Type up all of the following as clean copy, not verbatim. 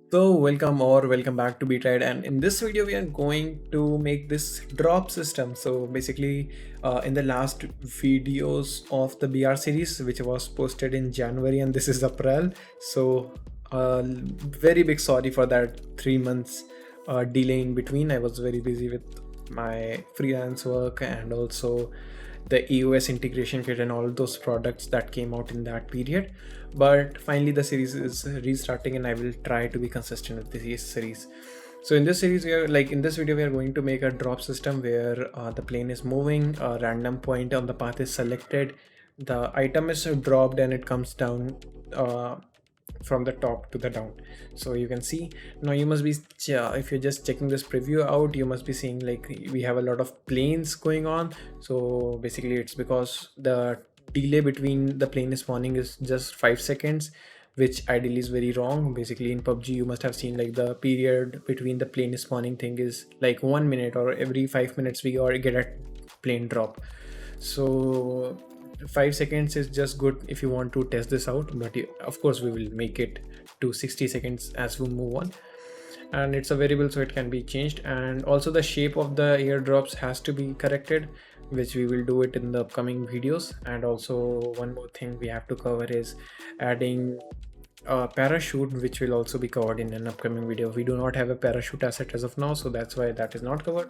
So welcome back to Betide, and in this video we are going to make this drop system. So basically in the last videos of the BR series which was posted in January and this is April, so very big sorry for that 3 months delay in between. I was very busy with my freelance work and also the EOS integration kit and all those products that came out in that period. But finally, the series is restarting, and I will try to be consistent with this series. So in this series, in this video, we are going to make a drop system where the plane is moving, a random point on the path is selected, the item is dropped, and it comes down. From the top to the down. So you can see now, you must be if you're just checking this preview out, you must be seeing like we have a lot of planes going on. So basically it's because the delay between the plane spawning is just 5 seconds, which ideally is very wrong. Basically in PUBG you must have seen like the period between the plane spawning thing is like 1 minute, or every 5 minutes we get a plane drop. So 5 seconds is just good if you want to test this out, but of course we will make it to 60 seconds as we move on. And it's a variable, so it can be changed, and also the shape of the airdrops has to be corrected, which we will do it in the upcoming videos. And also one more thing we have to cover is adding a parachute, which will also be covered in an upcoming video. We do not have a parachute asset as of now, so that's why that is not covered.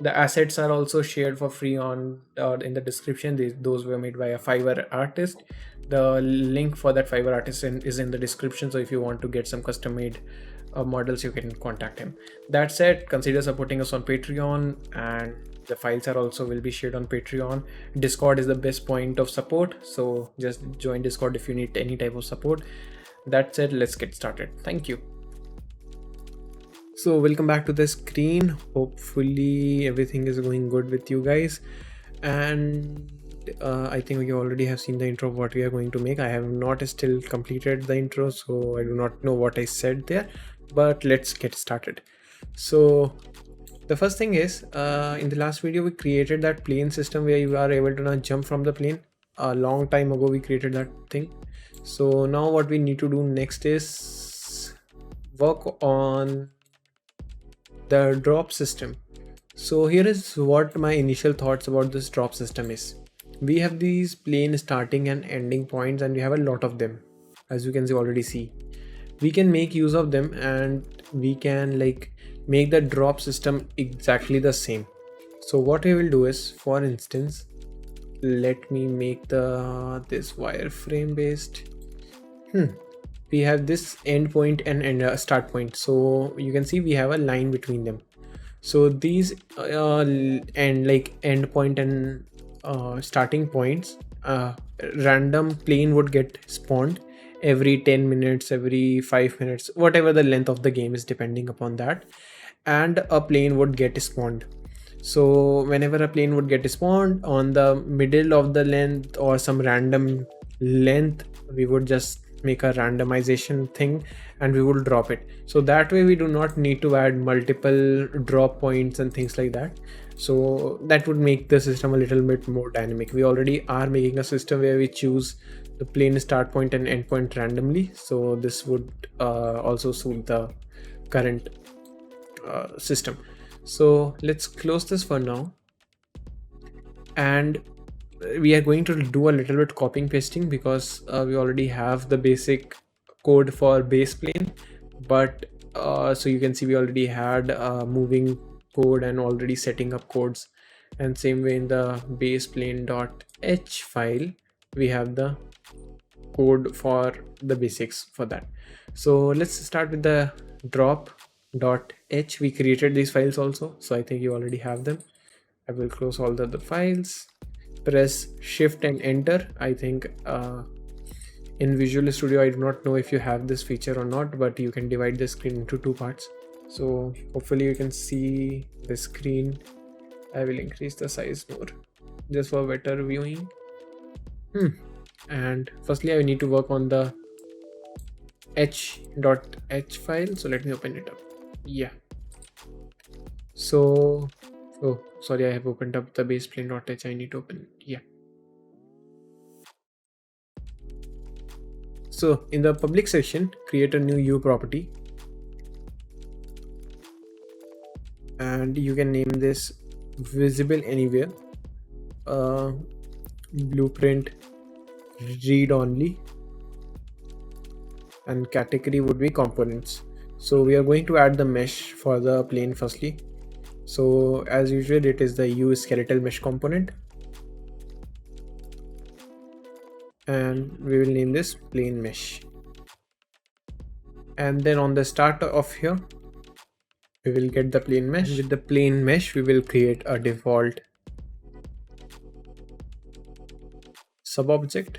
The assets are also shared for free on in the description. Those were made by a Fiverr artist. The link for that Fiverr artist is in the description, so if you want to get some custom made models, you can contact him. That said, consider supporting us on Patreon, and the files are also will be shared on Patreon. Discord is the best point of support, so just join Discord if you need any type of support. That said, let's get started. Thank you. So welcome back to the screen. Hopefully everything is going good with you guys, and I think you already have seen the intro of what we are going to make. I have not still completed the intro, so I do not know what I said there, but let's get started. So the first thing is, in the last video we created that plane system where you are able to now jump from the plane. A long time ago we created that thing. So now what we need to do next is work on the drop system. So here is what my initial thoughts about this drop system is. We have these plane starting and ending points, and we have a lot of them, as you can already see. We can make use of them, and we can like make the drop system exactly the same. So what we will do is, for instance, let me make this wireframe based. We have this end point and start point, so you can see we have a line between them. So these end point and starting points, random plane would get spawned every 10 minutes, every 5 minutes, whatever the length of the game is, depending upon that, and a plane would get spawned. So whenever a plane would get spawned on the middle of the length or some random length, we would just make a randomization thing and we will drop it. So that way we do not need to add multiple drop points and things like that. So that would make the system a little bit more dynamic. We already are making a system where we choose the plane start point and end point randomly, so this would also suit the current system. So let's close this for now, and we are going to do a little bit copying pasting because we already have the basic code for base plane. But so you can see we already had moving code and already setting up codes, and same way in the base plane.h file we have the code for the basics for that. So let's start with the drop.h. We created these files also, so I think you already have them. I will close all the other files, press shift and enter. I think in Visual Studio, I do not know if you have this feature or not, but you can divide the screen into two parts. So hopefully you can see the screen. I will increase the size more just for better viewing. And firstly I need to work on the h.h file, so let me open it up. Yeah, so oh sorry, I have opened up the base plane.h. I need to open, yeah. So in the public section, create a new U property, and you can name this visible anywhere, uh, blueprint read only, and category would be components. So we are going to add the mesh for the plane firstly. So as usual, it is the U skeletal mesh component, and we will name this plane mesh. And then on the start of here, we will get the plane mesh. And with the plane mesh, we will create a default sub object,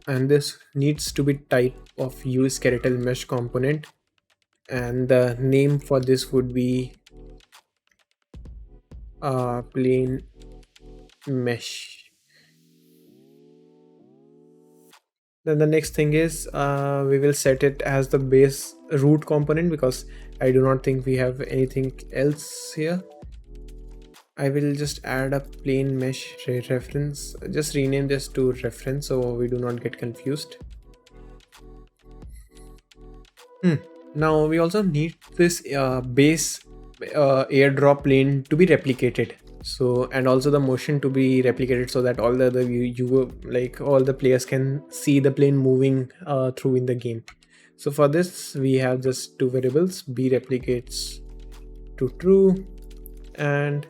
and this needs to be type of U skeletal mesh component, and the name for this would be plane mesh. Then the next thing is we will set it as the base root component, because I do not think we have anything else here. I will just add a plain mesh reference, just rename this to reference so we do not get confused. Now we also need this base airdrop plane to be replicated, so, and also the motion to be replicated, so that all the other like all the players can see the plane moving through in the game. So for this we have just two variables, b replicates to true and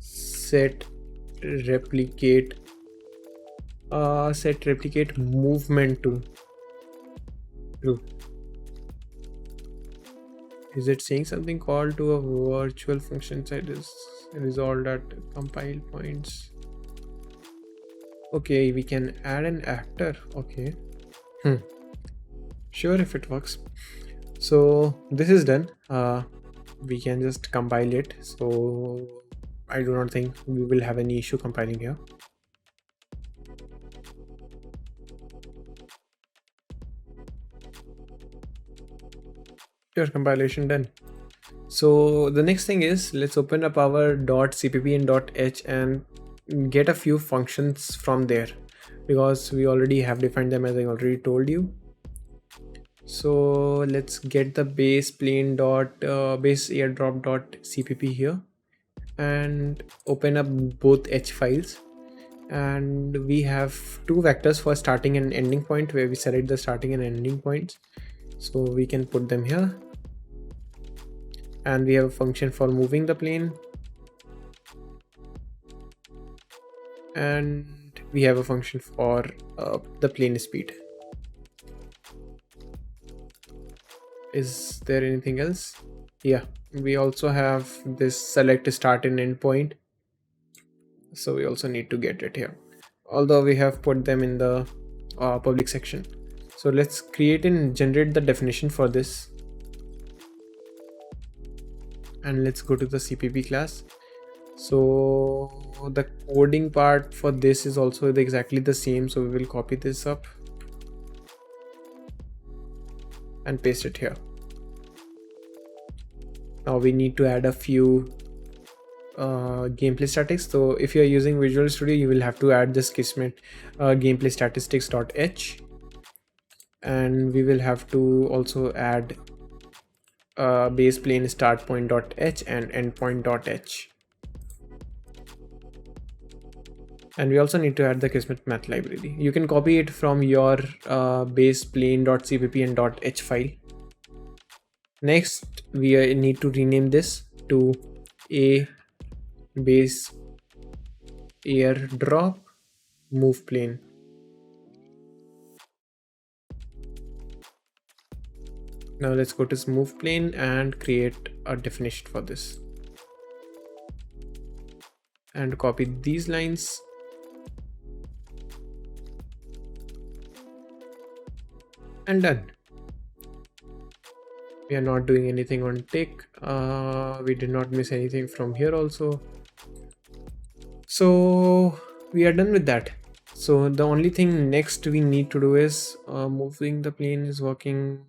set replicate movement to true. Is it saying something? Call to a virtual function set is resolved at compile points. Okay, we can add an actor. Okay. Sure, if it works. So this is done. We can just compile it. So I do not think we will have any issue compiling here. Sure, compilation done. So the next thing is, let's open up our .cpp and .h and get a few functions from there, because we already have defined them, as I already told you. So let's get the base plane base airdrop.cpp here and open up both h files, and we have two vectors for starting and ending point, where we select the starting and ending points, so we can put them here. And we have a function for moving the plane, and we have a function for the plane speed. Is there anything else? Yeah, we also have this select start and end point, so we also need to get it here, although we have put them in the public section. So let's create and generate the definition for this, and let's go to the CPP class. So the coding part for this is also exactly the same, so we will copy this up and paste it here. Now we need to add a few gameplay statistics. So if you are using Visual Studio, you will have to add this Kismet gameplay statistics.h, and we will have to also add base plane start point.h and endpoint.h, and we also need to add the Kismet math library. You can copy it from your base plane.cpp and .h file. Next we need to rename this to a base airdrop move plane. Now let's go to move plane and create a definition for this, and copy these lines and done. We are not doing anything on tick. We did not miss anything from here also, so we are done with that. So the only thing next we need to do is moving the plane is working.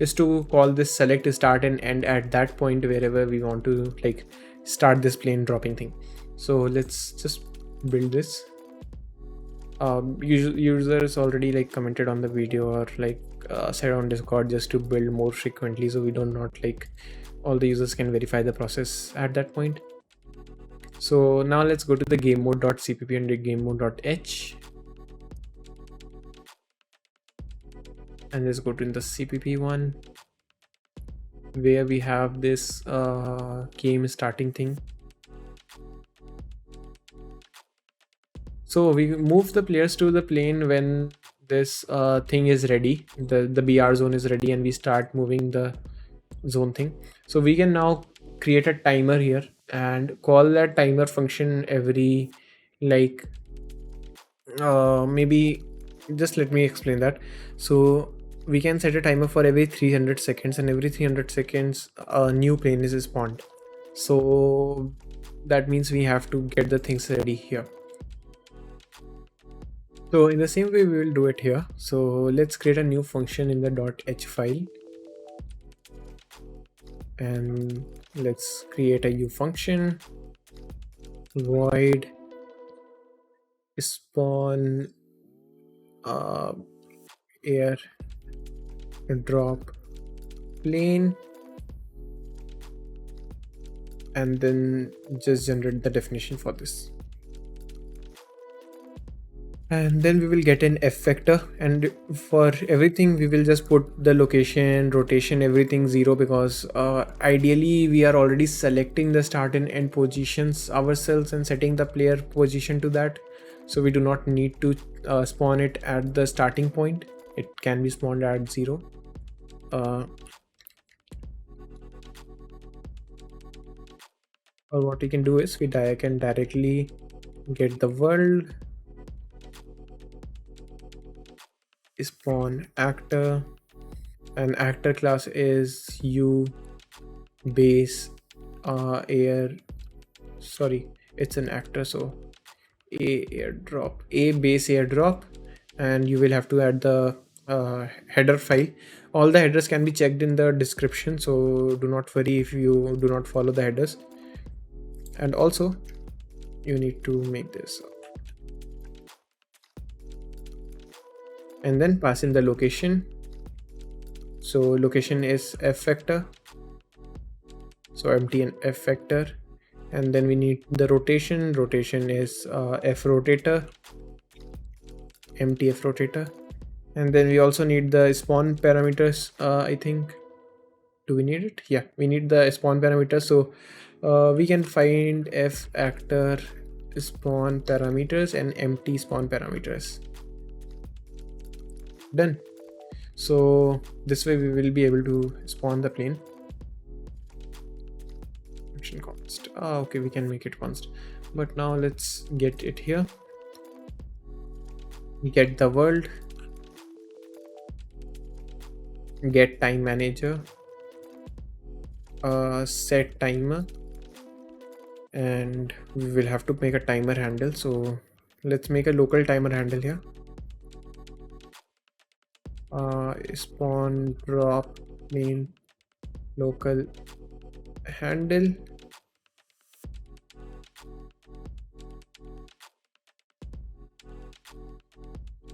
Is to call this select start and end at that point wherever we want to like start this plane dropping thing. So let's just build this. Users already like commented on the video or like said on Discord just to build more frequently, so we don't not like all the users can verify the process at that point. So now let's go to the game mode.cpp and the game mode.h, and let's go to the cpp one where we have this game starting thing. So we move the players to the plane when this thing is ready, the BR zone is ready, and we start moving the zone thing. So we can now create a timer here and call that timer function every like maybe just let me explain that. So we can set a timer for every 300 seconds, and every 300 seconds a new plane is spawned. So that means we have to get the things ready here. So in the same way we will do it here. So let's create a new function in the .h file, and let's create a new function void spawn air drop plane, and then just generate the definition for this. And then we will get an f vector, and for everything we will just put the location, rotation, everything 0, because ideally we are already selecting the start and end positions ourselves and setting the player position to that, so we do not need to spawn it at the starting point. It can be spawned at 0. Or what we can do is we can directly get the world, spawn actor, and actor class is u base air, sorry, it's an actor, so a airdrop, a base airdrop, and you will have to add the header file. All the headers can be checked in the description, so do not worry if you do not follow the headers. And also you need to make this, and then pass in the location. So location is f vector, so empty and f vector, and then we need the rotation. Rotation is f rotator, empty f rotator, and then we also need the spawn parameters. I think, do we need it? Yeah, we need the spawn parameters. So we can find f actor spawn parameters and empty spawn parameters. Done. So this way we will be able to spawn the plane. Action const. Okay, we can make it const, but now let's get it here. We get the world, get time manager, set timer, and we will have to make a timer handle. So let's make a local timer handle here. Spawn drop main local handle,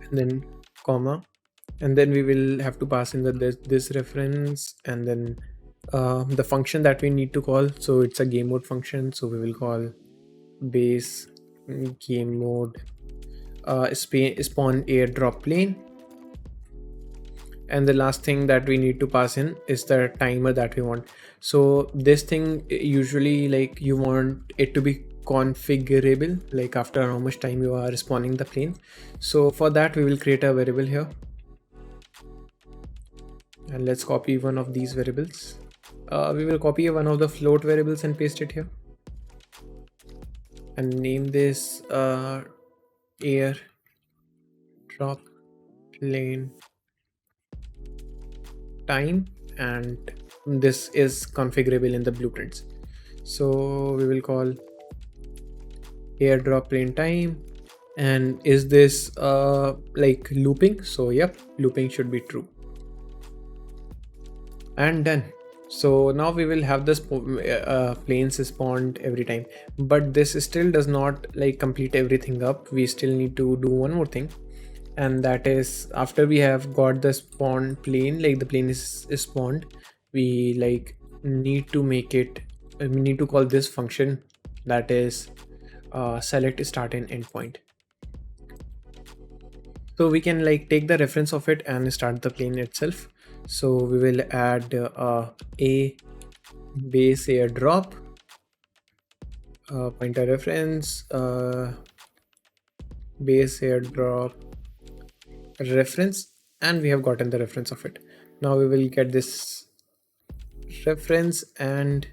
and then comma, and then we will have to pass in the this reference, and then the function that we need to call. So it's a game mode function, so we will call base game mode spawn airdrop plane. And the last thing that we need to pass in is the timer that we want. So this thing usually, like, you want it to be configurable, like after how much time you are spawning the plane. So for that we will create a variable here, and let's copy one of these variables. We will copy one of the float variables and paste it here, and name this air drop plane time, and this is configurable in the blueprints. So we will call airdrop plane time, and is this like looping? So yep, looping should be true, and done. So now we will have this planes spawned every time, but this still does not like complete everything up. We still need to do one more thing, and that is after we have got the spawn plane, like the plane is spawned, we like need to make it, we need to call this function, that is select start and end point. So we can like take the reference of it and start the plane itself. So we will add a base airdrop pointer reference, base airdrop reference, and we have gotten the reference of it. Now we will get this reference and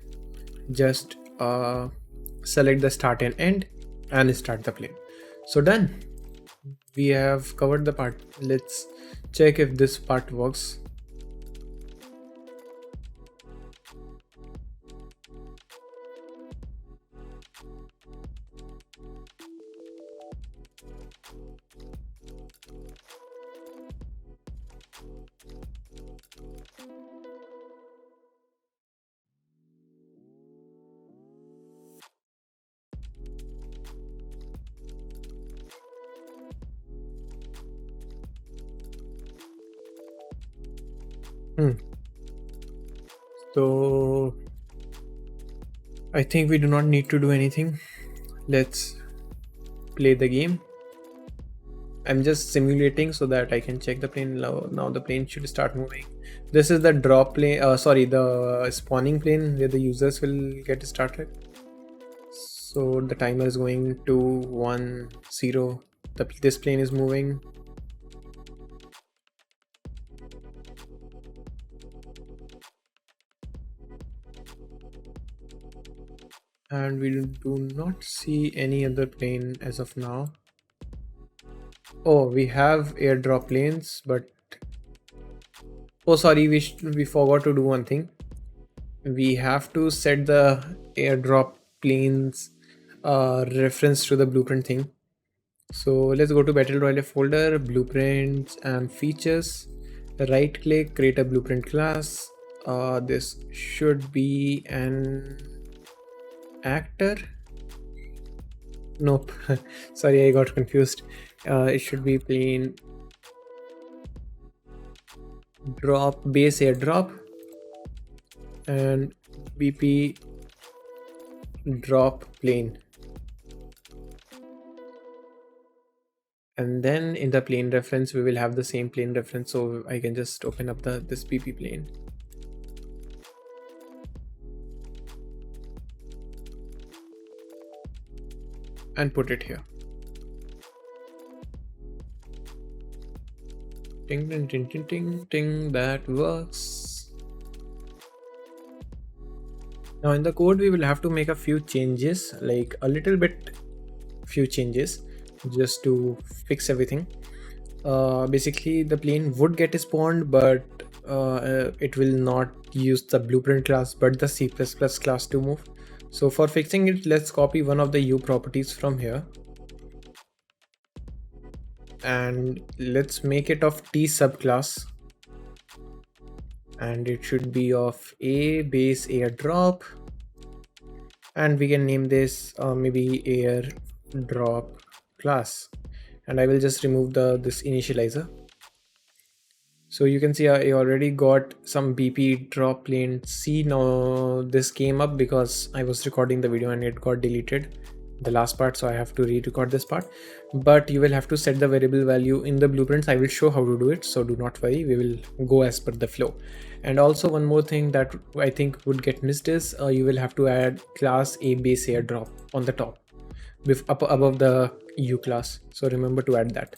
just select the start and end and start the plane. So done, we have covered the part. Let's check if this part works. So I think we do not need to do anything. Let's play the game. I'm just simulating so that I can check the plane. Now the plane should start moving. This is the drop plane, sorry, the spawning plane where the users will get started. So the timer is going to 1 0. This plane is moving. And we do not see any other plane as of now. Oh, we have airdrop planes, but oh sorry, we forgot to do one thing. We have to set the airdrop planes reference to the blueprint thing. So let's go to Battle Royale folder, blueprints and features. Right click, create a blueprint class. This should be an actor. Nope. Sorry, I got confused. It should be plain drop base airdrop and BP drop plane. And then in the plane reference, we will have the same plane reference. So I can just open up this BP plane. And put it here. Ting, ting, ting, ting, ting, ting, that works. Now in the code, we will have to make a few changes, like a little bit, few changes just to fix everything. Basically the plane would get spawned, but it will not use the blueprint class, but the C++ class to move. So for fixing it, let's copy one of the U properties from here. And let's make it of T subclass. And it should be of A base airdrop. And we can name this maybe airdrop class. And I will just remove this initializer. So you can see I already got some BP drop plane C. Now this came up because I was recording the video and it got deleted, the last part, so I have to re-record this part. But you will have to set the variable value in the blueprints. I will show how to do it, so do not worry, we will go as per the flow. And also one more thing that I think would get missed is you will have to add class A base airdrop on the top up above the U class, so remember to add that.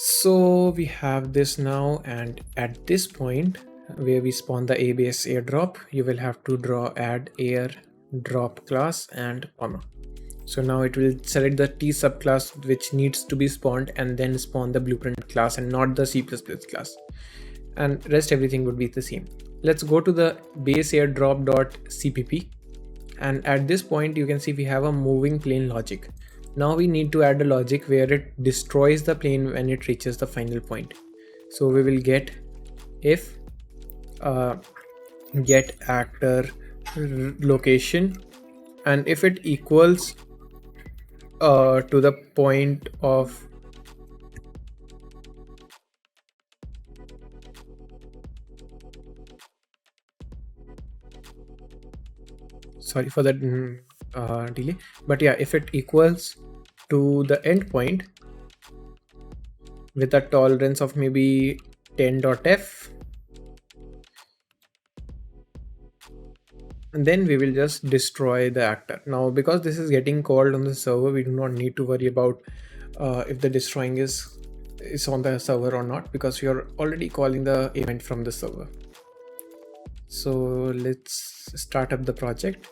So we have this now, and at this point where we spawn the A base airdrop, you will have to add airdrop class and comma. So now it will select the T subclass which needs to be spawned and then spawn the blueprint class and not the C++ class. And rest everything would be the same. Let's go to the base airdrop.cpp, and at this point you can see we have a moving plane logic. Now we need to add a logic where it destroys the plane when it reaches the final point. So we will get if get actor location, and if it equals to the point of, sorry for that delay, but yeah, if it equals to the endpoint with a tolerance of maybe 10.f, and then we will just destroy the actor. Now because this is getting called on the server, we do not need to worry about if the destroying is on the server or not, because we are already calling the event from the server. So let's start up the project.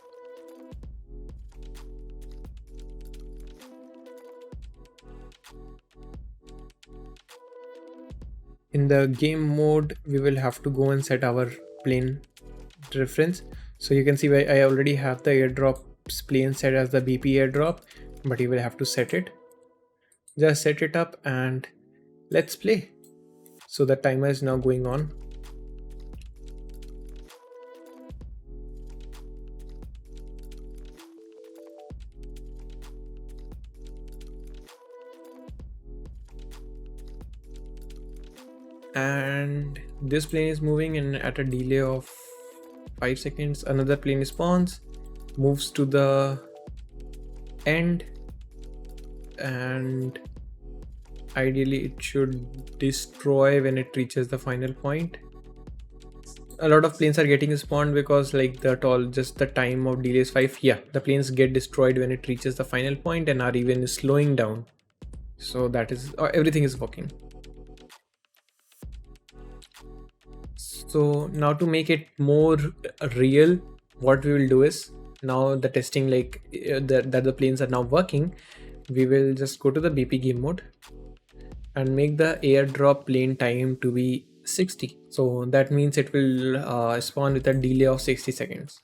In the game mode, we will have to go and set our plane reference. So you can see I already have the airdrop's plane set as the BP airdrop, but you will have to set it. Just set it up and let's play. So the timer is now going on. And this plane is moving, and at a delay of 5 seconds another plane spawns, moves to the end, and ideally it should destroy when it reaches the final point. A lot of planes are getting spawned because like just the time of delay is 5. Yeah, the planes get destroyed when it reaches the final point and are even slowing down. So that is everything is working. So now to make it more real, what we will do is, now the testing like that the planes are now working, we will just go to the BP game mode and make the airdrop plane time to be 60. So that means it will spawn with a delay of 60 seconds.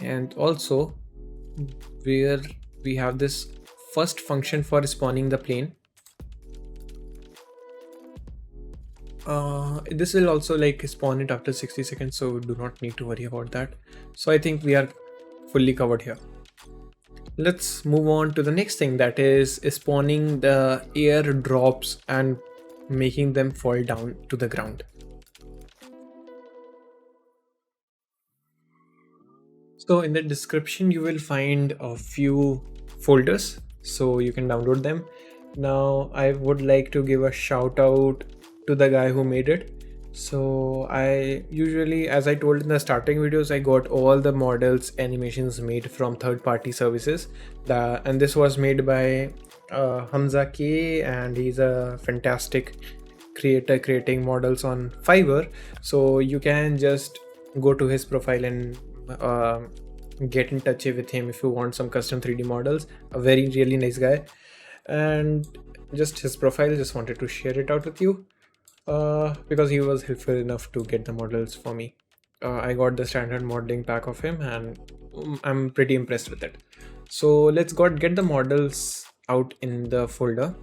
And also where we have this first function for spawning the plane, this will also like spawn it after 60 seconds, so do not need to worry about that. So I think we are fully covered here. Let's move on to the next thing, that is spawning the airdrops and making them fall down to the ground. So in the description you will find a few folders, so you can download them. Now I would like to give a shout out to the guy who made it. So I usually, as I told in the starting videos, I got all the models animations made from third-party services. And this was made by Hamza K, and he's a fantastic creator creating models on Fiverr. So you can just go to his profile and get in touch with him if you want some custom 3D models. A very really nice guy, and just his profile, just wanted to share it out with you because he was helpful enough to get the models for me. I got the standard modeling pack of him, and I'm pretty impressed with it. So let's get the models out in the folder.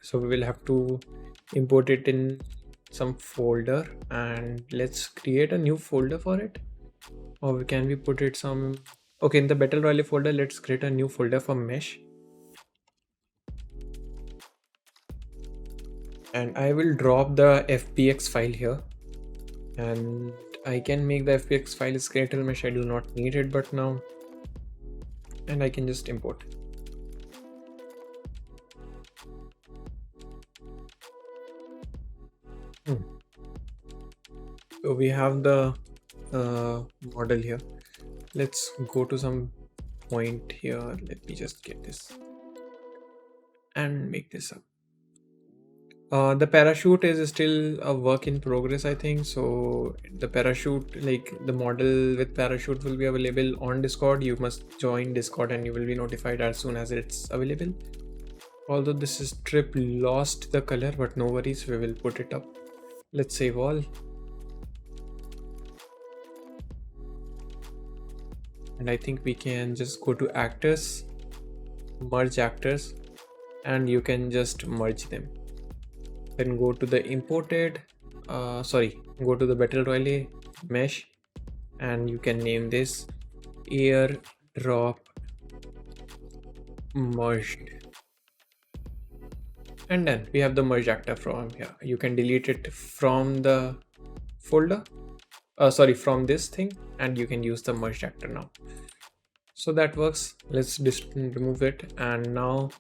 So we will have to import it in some folder, and let's create a new folder for it. Or can we put it some, okay, in the Battle Royale folder, let's create a new folder for mesh. And I will drop the FBX file here, and I can make the FBX file skeletal mesh. I do not need it but now, and I can just import. So we have the model here. Let's go to some point here. Let me just get this and make this up. The parachute is still a work in progress, I think. So the parachute, like the model with parachute, will be available on Discord. You must join Discord and you will be notified as soon as it's available. Although this strip lost the color, but no worries, we will put it up. Let's save all. And I think we can just go to actors, merge actors, and you can just merge them. Then go to the imported, go to the Battle Royale mesh, and you can name this airdrop merged. And then we have the merge actor from here. You can delete it from the folder, sorry, from this thing, and you can use the merge actor now. So that works. Let's remove it and now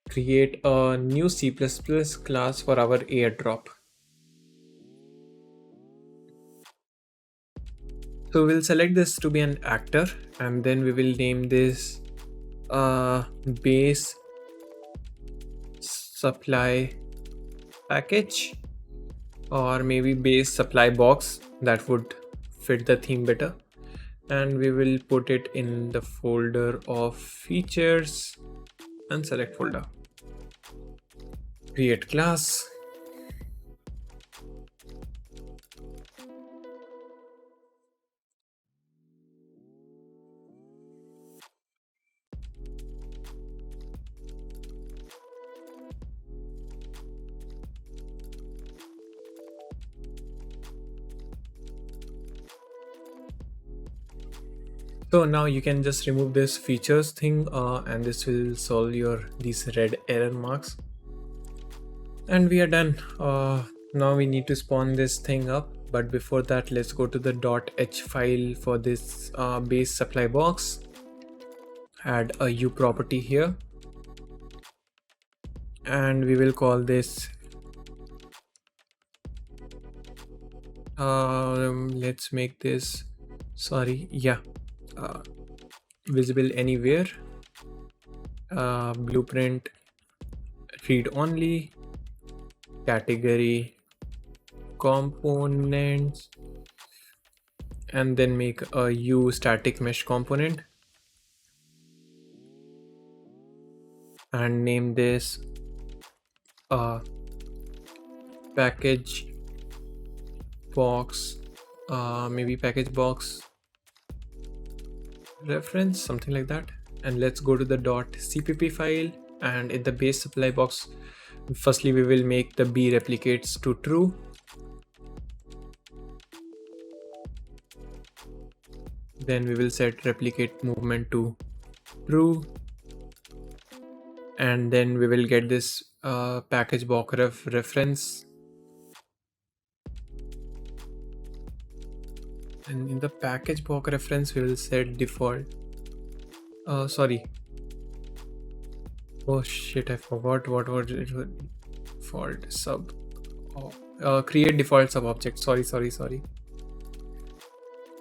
create a new C++ class for our airdrop. So we'll select this to be an actor, and then we will name this base supply package, or maybe base supply box. That would fit the theme better. And we will put it in the folder of features and select folder. Create class. So now you can just remove this features thing, and this will solve your these red error marks. And we are done. Now we need to spawn this thing up, but before that, let's go to the .h file for this base supply box. Add a u property here, and we will call this let's make this, sorry, yeah, visible anywhere, blueprint read only, category components, and then make a u static mesh component and name this package box, maybe package box reference, something like that. And let's go to the .cpp file, and in the base supply box, firstly we will make the b replicates to true, then we will set replicate movement to true, and then we will get this package box reference, and in the package box reference we will set default, sorry, oh shit, I forgot what was it. Default sub, create default sub object, sorry,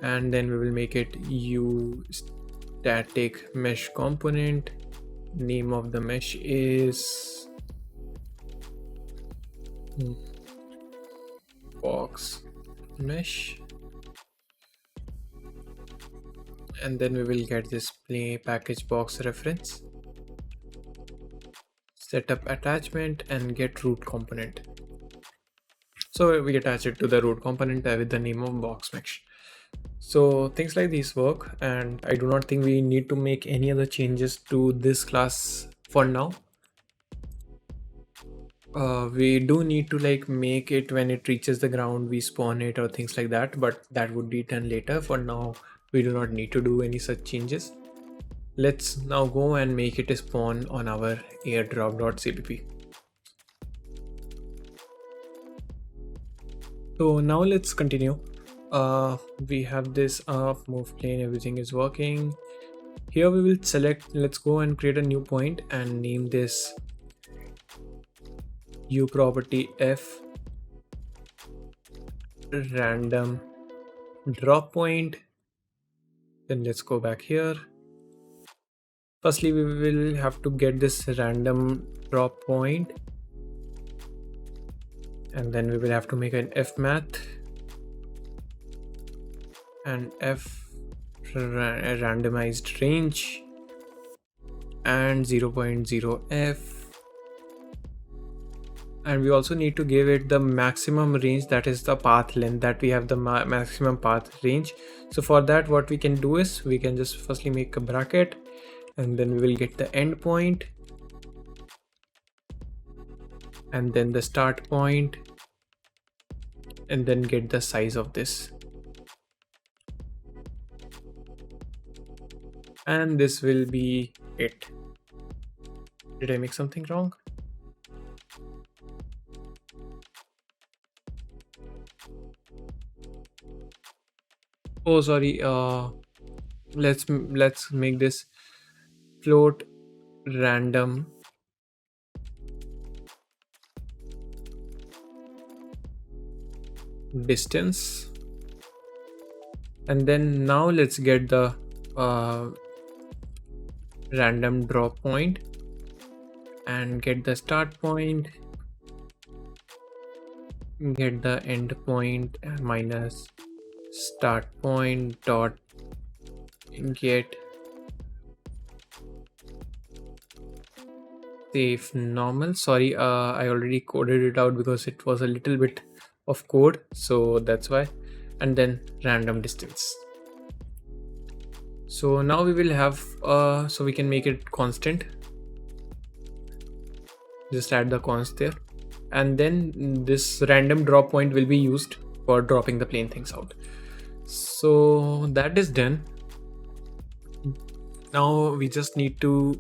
and then we will make it u static mesh component. Name of the mesh is box mesh, and then we will get this play package box reference, set up attachment, and get root component. So we attach it to the root component with the name of box mesh. So things like these work, and I do not think we need to make any other changes to this class for now. We do need to like make it when it reaches the ground, we spawn it or things like that, but that would be done later. For now, we do not need to do any such changes. Let's now go and make it a spawn on our airdrop.cpp. So now let's continue. We have this move plane, everything is working. Here we will select, let's go and create a new point and name this u property f random drop point. Then let's go back here. Firstly, we will have to get this random drop point, and then we will have to make an f math and f randomized range and 0.0 f, and we also need to give it the maximum range, that is the path length, that we have the maximum path range. So for that, what we can do is we can just firstly make a bracket, and then we will get the end point, and then the start point, and then get the size of this. and this will be it. Did I make something wrong? Oh, sorry. Let's make this float random distance, and then now let's get the uh, random drop point and get the start point, get the end point minus start point dot get safe normal. Sorry, I already coded it out because it was a little bit of code, so that's why. And then random distance. So now we will have so we can make it constant. Just add the const there, and then this random drop point will be used for dropping the plain things out. So that is done. Now we just need to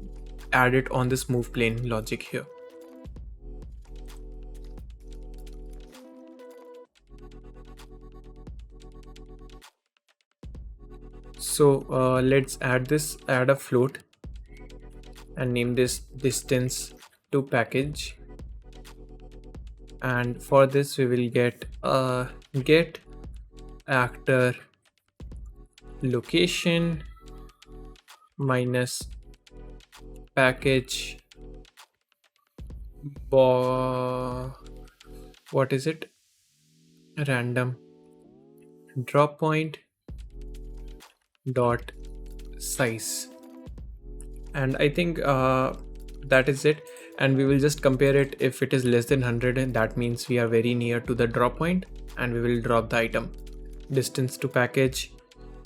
add it on this move plane logic here. So let's add a float and name this distance to package, and for this we will get get actor location minus package what is it, random drop point dot size. And I think that is it, and we will just compare it. If it is less than 100, and that means we are very near to the drop point, and we will drop the item. Distance to package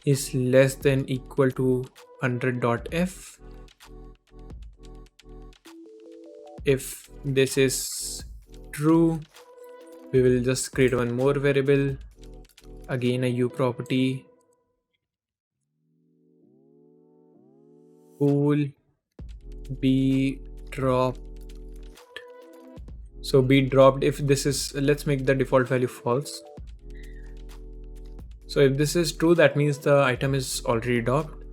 is less than equal to 100.f. If this is true, we will just create one more variable, again a u property, bool be dropped. So be dropped if this is, let's make the default value false. So if this is true, that means the item is already dropped.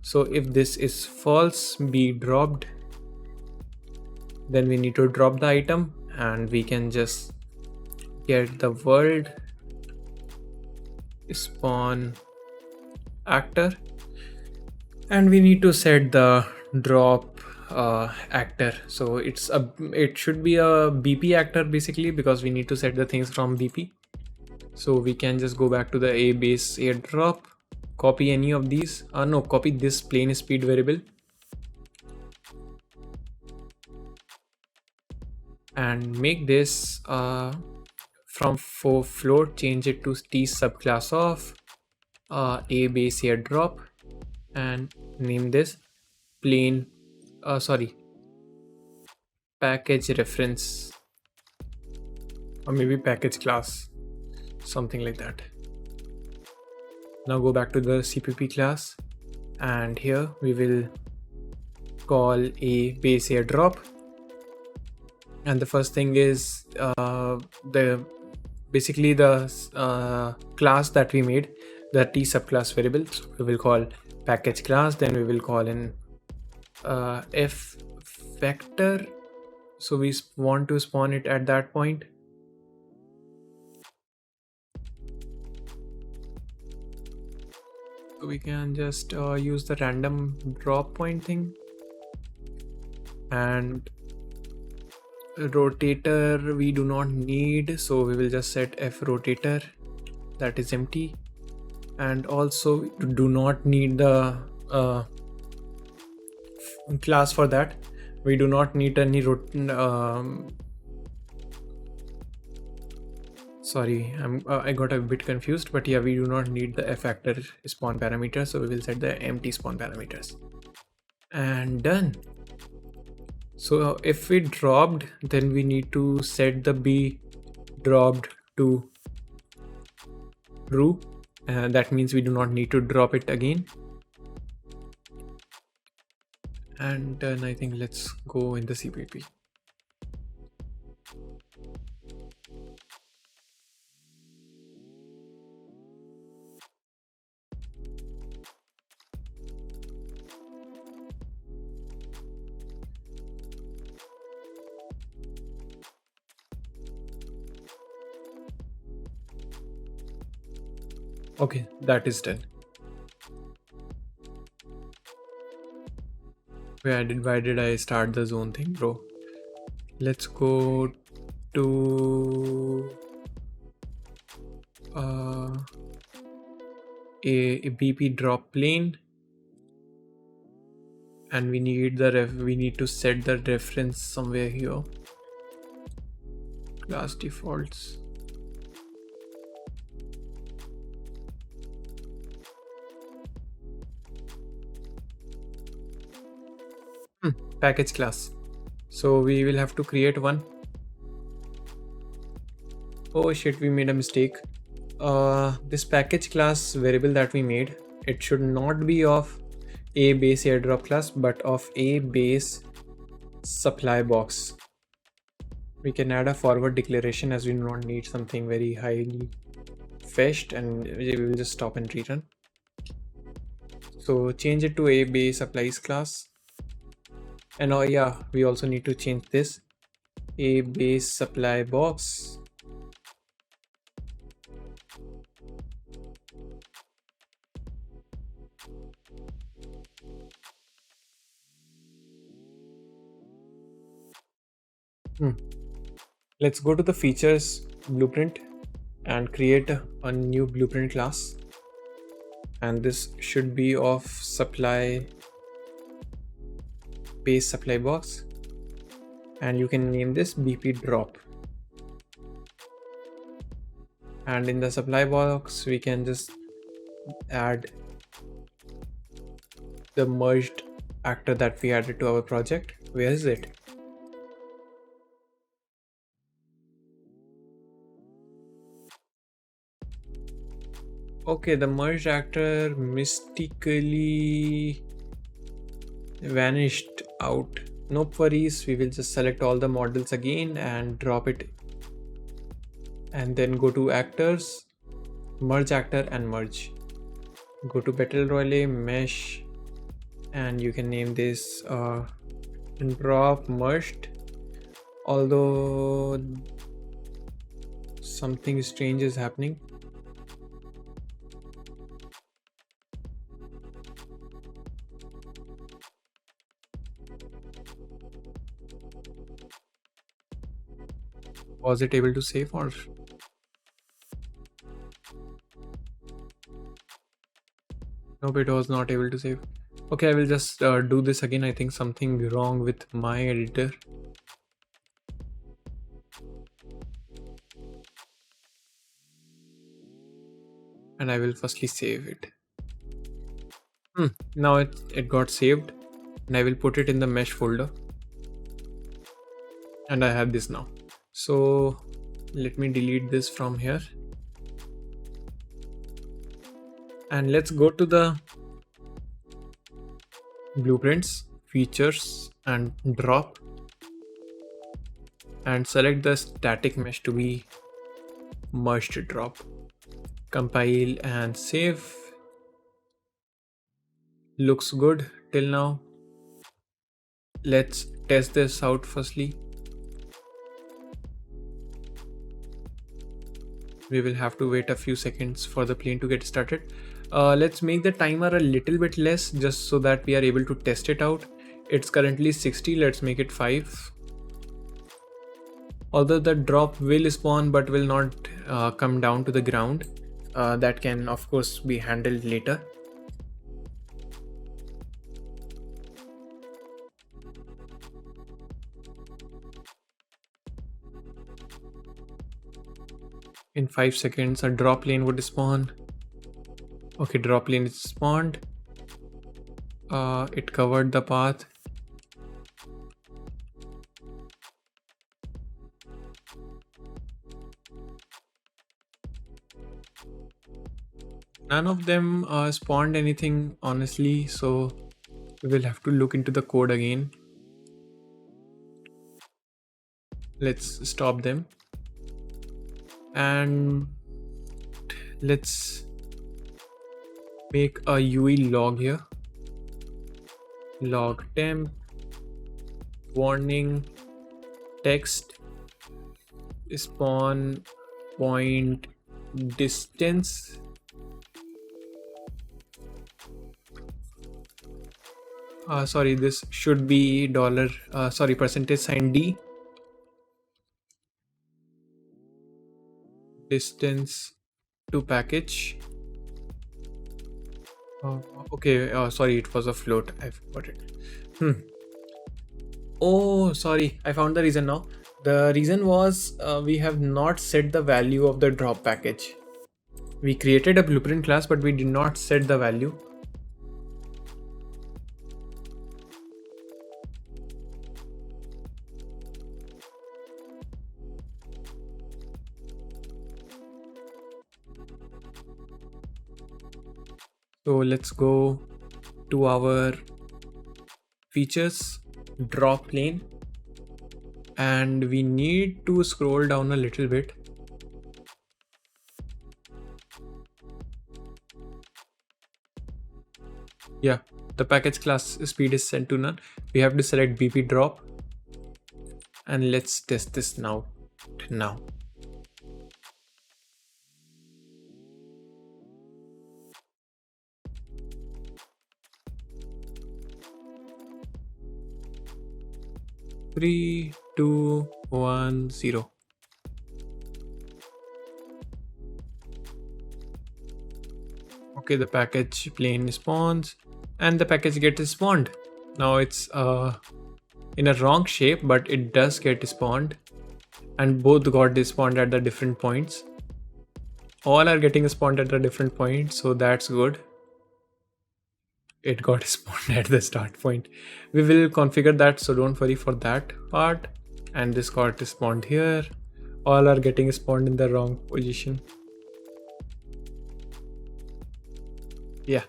So if this is false, be dropped, then we need to drop the item, and we can just get the world spawn actor, and we need to set the drop actor. So it should be a BP actor basically, because we need to set the things from BP. So we can just go back to the a base airdrop, copy any of these, no, copy this plain speed variable, and make this from for float, change it to t subclass of a base airdrop, and name this plain package reference, or maybe package class, something like that. Now go back to the CPP class, and here we will call a base airdrop, and the first thing is basically the class that we made, the t subclass variable. So we will call package class, then we will call in f vector. So we want to spawn it at that point. So we can just use the random drop point thing, and rotator we do not need, so we will just set f rotator, that is empty. And also we do not need the class for that. We do not need any sorry, I got a bit confused, but yeah, we do not need the f factor spawn parameter, so we will set the empty spawn parameters, and done. So if we dropped, then we need to set the be dropped to true, and that means we do not need to drop it again. And then I think let's go in the CPP. Okay, that is done. Why did I start the zone thing, bro? Let's go to uh, a BP drop plane, and we need we need to set the reference somewhere here. Class defaults. Package class. So we will have to create one. Oh shit, we made a mistake. This package class variable that we made, it should not be of a base airdrop class, but of a base supply box. We can add a forward declaration as we do not need something very highly fetched, and we will just stop and rerun. So change it to a base supplies class. And oh yeah, we also need to change this a base supply box. Let's go to the features blueprint and create a new blueprint class. And this should be of supply base supply box. And you can name this BP drop. And in the supply box, we can just add the merged actor that we added to our project. Where is it? Okay, the merged actor mystically vanished out. No worries, we will just select all the models again and drop it, and then go to actors, merge actor and merge. Go to Battle Royale mesh, and you can name this drop merged. Although something strange is happening. Was it able to save, or nope, it was not able to save. Okay, I will just do this again. I think something wrong with my editor. And I will firstly save it. Now it got saved, and I will put it in the mesh folder. And I have this now. So let me delete this from here. And let's go to the blueprints, features, and drop, and select the static mesh to be merged drop. Compile and save. Looks good till now. Let's test this out firstly. We will have to wait a few seconds for the plane to get started. Let's make the timer a little bit less just so that we are able to test it out. It's currently 60, let's make it 5. Although the drop will spawn but will not come down to the ground. That can of course be handled later. In 5 seconds a drop lane would spawn. Okay, drop lane is spawned. It covered the path. None of them spawned anything honestly, so We will have to look into the code again. Let's stop them and let's make a UE log here. Log temp warning text spawn point distance. Sorry, this should be dollar sorry, percentage sign D distance to package. Okay, sorry, it was a float. I forgot it. Oh, sorry, I found the reason now. The reason was we have not set the value of the drop package. We created a blueprint class, but we did not set the value. So let's go to our features, drop lane, and we need to scroll down a little bit. Yeah, the package class speed is set to none. We have to select BP drop, and let's test this now. 3, 2, 1, 0. Okay, the package plane spawns and the package gets spawned. Now it's in a wrong shape, but it does get spawned, and both got spawned at the different points. All are getting spawned at a different point, so that's good. It got spawned at the start point. We will configure that, so don't worry for that part. And this got spawned here. All are getting spawned in the wrong position. Yeah,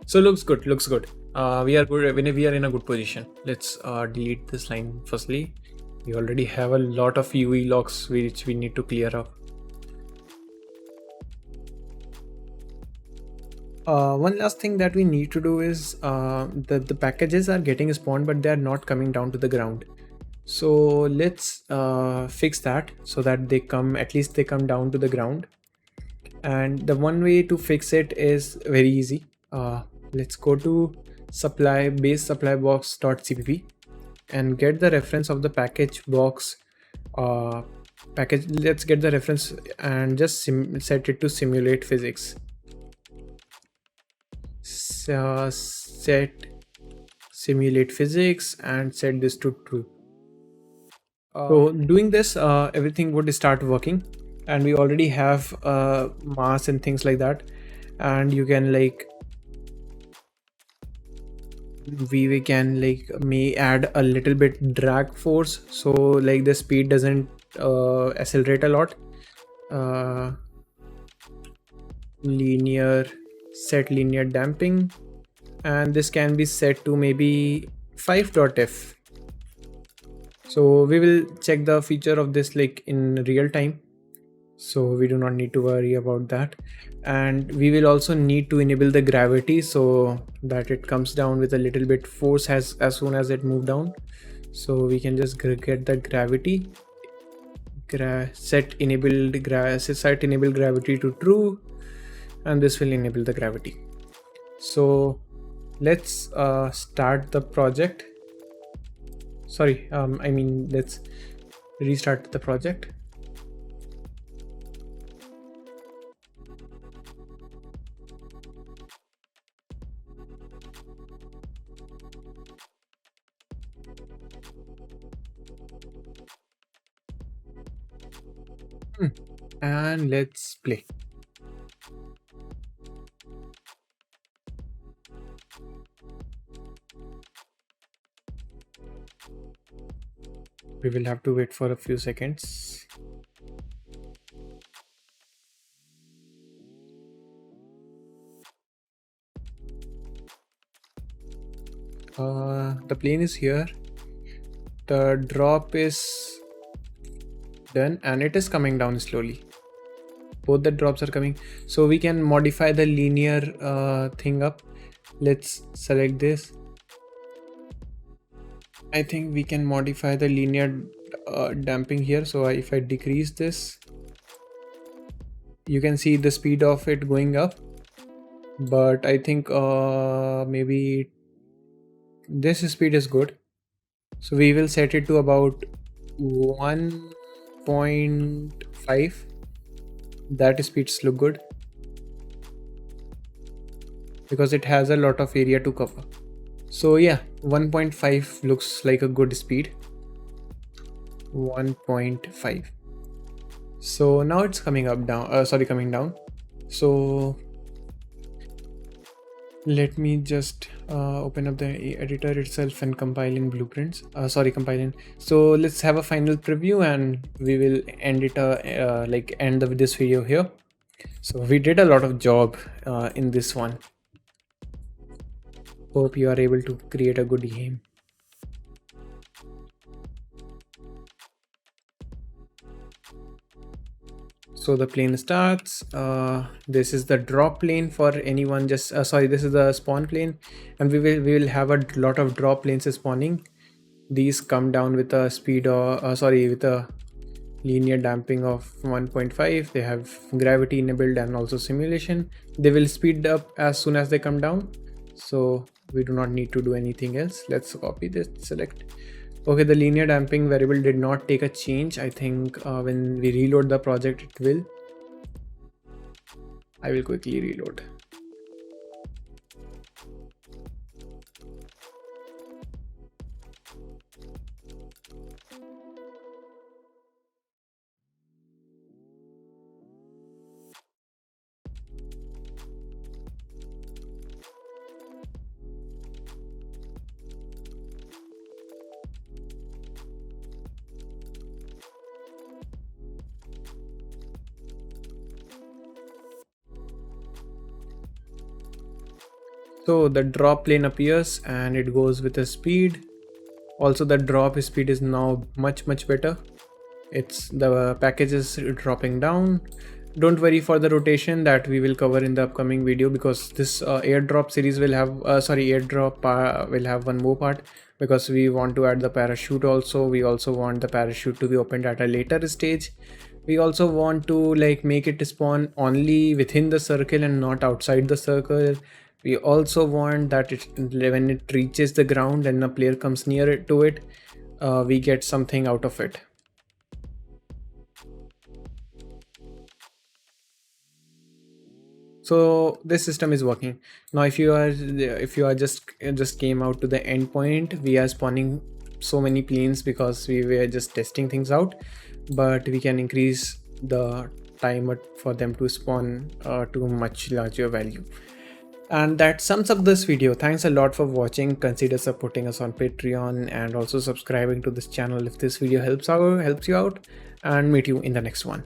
so looks good. We are good when we are in a good position. Let's delete this line firstly. We already have a lot of UE logs which we need to clear up. One last thing that we need to do is the packages are getting spawned, but they are not coming down to the ground. So let's fix that so that they come, at least they come down to the ground. And the one way to fix it is very easy. Let's go to supply base supply box.cpp and get the reference of the package box package. Let's get the reference and just set it to simulate physics. Set simulate physics and set this to true. So doing this, everything would start working, and we already have mass and things like that. And you can like we can like may add a little bit drag force, so like the speed doesn't accelerate a lot. Linear, set linear damping, and this can be set to maybe 5.f. So we will check the feature of this like in real time, so we do not need to worry about that. And we will also need to enable the gravity so that it comes down with a little bit force as soon as it move down. So we can just get the gravity, set enable gravity to true, and this will enable the gravity. So let's start the project. Sorry, I mean let's restart the project. And let's play. We will have to wait for a few seconds. The plane is here. The drop is done and it is coming down slowly. Both the drops are coming, so we can modify the linear thing up. Let's select this. I think we can modify the linear damping here. So if I decrease this, you can see the speed of it going up, but I think maybe this speed is good, so we will set it to about 1.5. that speeds look good because it has a lot of area to cover. So yeah, 1.5 looks like a good speed. 1.5. so now it's coming up down, coming down. So let me just open up the editor itself and compile in blueprints. Compile in. So let's have a final preview and we will end it end of this video here. So we did a lot of job in this one. Hope you are able to create a good game. So the plane starts. This is the drop plane for anyone. This is the spawn plane, and we will have a lot of drop planes spawning. These come down with a speed of with a linear damping of 1.5. They have gravity enabled and also simulation. They will speed up as soon as they come down, so we do not need to do anything else. Let's copy this, select. Okay, the linear damping variable did not take a change. I think when we reload the project, it will. I will quickly reload. So the drop plane appears and it goes with a speed. Also the drop speed is now much better. It's the package is dropping down. Don't worry for the rotation that we will cover in the upcoming video, because this airdrop series will have will have one more part, because we want to add the parachute also. We also want the parachute to be opened at a later stage. We also want to make it spawn only within the circle and not outside the circle. We also want that when it reaches the ground and a player comes near it to it, we get something out of it. So this system is working now. If you are just came out to the end point, we are spawning so many planes because we were just testing things out, but we can increase the time for them to spawn to a much larger value. And that sums up this video. Thanks a lot for watching. Consider supporting us on Patreon and also subscribing to this channel if this video helps you out, and meet you in the next one.